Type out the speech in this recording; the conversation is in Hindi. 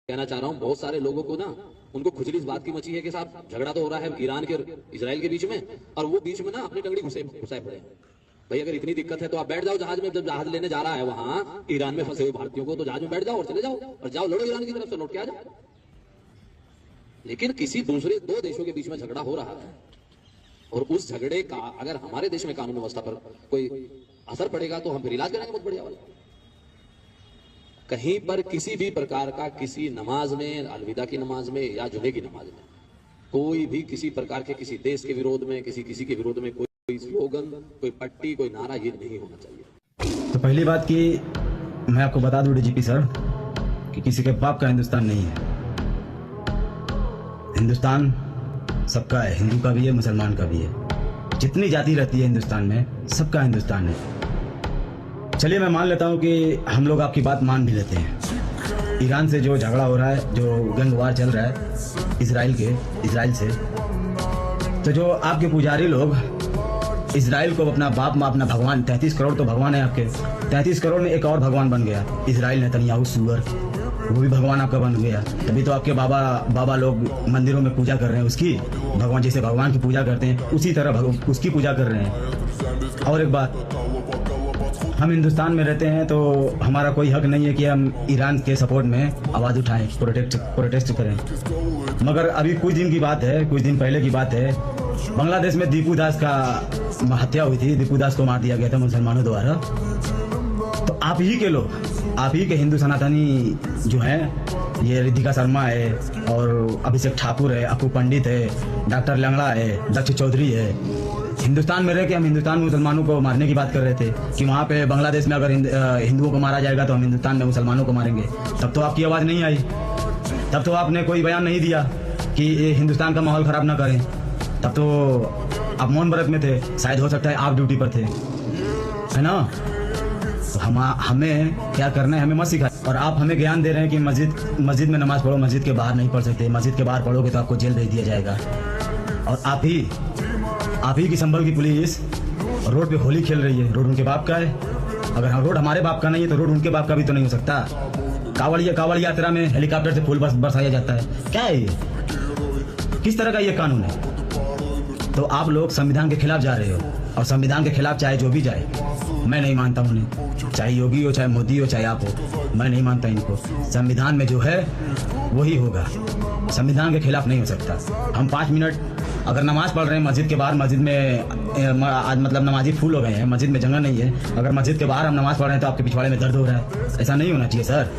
कहना चाह रहा हूँ, बहुत सारे लोगों को ना उनको खुजली इस बात की मची है कि साहब झगड़ा तो हो रहा है ईरान के इजराइल के बीच में, और वो बीच में ना अपनी टंगड़ी घुसाए पड़े हैं। भाई अगर इतनी दिक्कत है तो आप बैठ जाओ जहाज में, जब जहाज लेने जा रहा है वहां ईरान में फंसे हुए भारतीयों को, तो जहाज में बैठ जाओ और चले जाओ और जाओ लड़ो ईरान की तरफ से, लौट के आ जाओ। लेकिन किसी दूसरे दो देशों के बीच में झगड़ा हो रहा है और उस झगड़े का अगर हमारे देश में कानून व्यवस्था पर कोई असर पड़ेगा तो हम फिर इलाज कराएंगे बहुत बढ़िया वाला। कहीं पर किसी भी प्रकार का किसी नमाज में, अलविदा की नमाज में या जुमे की नमाज में कोई भी किसी प्रकार के किसी देश के विरोध में, किसी के विरोध में कोई स्लोगन, कोई पट्टी, कोई नारा ये नहीं होना चाहिए। तो पहली बात कि मैं आपको बता दूं डीजीपी सर कि किसी के बाप का हिंदुस्तान नहीं है। हिंदुस्तान सबका है, हिंदू का भी है, मुसलमान का भी है। जितनी जाति रहती है हिंदुस्तान में सबका हिंदुस्तान है। चलिए मैं मान लेता हूँ कि हम लोग आपकी बात मान भी लेते हैं। ईरान से जो झगड़ा हो रहा है, जो गैंग वार चल रहा है इजराइल से, तो जो आपके पुजारी लोग इजराइल को अपना बाप, अपना भगवान, 33 करोड़ तो भगवान है आपके, 33 करोड़ में एक और भगवान बन गया इजराइल नेतन्याहू सुअर, वो भी भगवान आपका बन गया। तभी तो आपके बाबा लोग मंदिरों में पूजा कर रहे हैं उसकी, भगवान जैसे भगवान की पूजा करते हैं उसी तरह उसकी पूजा कर रहे हैं। और एक बात, हम हिंदुस्तान में रहते हैं तो हमारा कोई हक नहीं है कि हम ईरान के सपोर्ट में आवाज़ उठाएं, प्रोटेस्ट करें। मगर अभी कुछ दिन की बात है, कुछ दिन पहले की बात है, बांग्लादेश में दीपू दास का हत्या हुई थी। दीपू दास को मार दिया गया था मुसलमानों द्वारा। तो आप ही के लोग, आप ही के हिंदू सनातनी जो हैं, ये रिधिका शर्मा है और अभिषेक ठाकुर है, अपू पंडित है, डॉक्टर लंगड़ा है, दक्ष चौधरी है, हिंदुस्तान में रह के हम हिंदुस्तान में मुसलमानों को मारने की बात कर रहे थे कि वहाँ पे बांग्लादेश में अगर हिंदुओं को मारा जाएगा तो हम हिंदुस्तान में मुसलमानों को मारेंगे। तब तो आपकी आवाज़ नहीं आई, तब तो आपने कोई बयान नहीं दिया कि ये हिंदुस्तान का माहौल ख़राब ना करें। तब तो आप मौन व्रत में थे, शायद हो सकता है आप ड्यूटी पर थे, है ना। तो हमें क्या करना है हमें मत सिखाए। और आप हमें ज्ञान दे रहे हैं कि मस्जिद में नमाज पढ़ो, मस्जिद के बाहर नहीं पढ़ सकते, मस्जिद के बाहर पढ़ोगे तो आपको जेल भेज दिया जाएगा। और आप ही की संभल की पुलिस रोड पे होली खेल रही है। रोड उनके बाप का है, अगर रोड हमारे बाप का नहीं है तो रोड उनके बाप का भी तो नहीं हो सकता। कावड़ यात्रा में हेलीकॉप्टर से फूल बरसाया जाता है, क्या है ये, किस तरह का ये कानून है। तो आप लोग संविधान के खिलाफ जा रहे हो, और संविधान के खिलाफ चाहे जो भी जाए, मैं नहीं मानता उन्हें, चाहे योगी हो, चाहे मोदी हो, चाहे आप हो, मैं नहीं मानता इनको। संविधान में जो है वही होगा, संविधान के खिलाफ नहीं हो सकता। हम 5 मिनट अगर नमाज पढ़ रहे हैं मस्जिद के बाहर, मस्जिद में आज मतलब नमाजी फूल हो गए हैं, मस्जिद में जगह नहीं है, अगर मस्जिद के बाहर हम नमाज पढ़ रहे हैं तो आपके पिछवाड़े में दर्द हो रहा है, ऐसा नहीं होना चाहिए सर।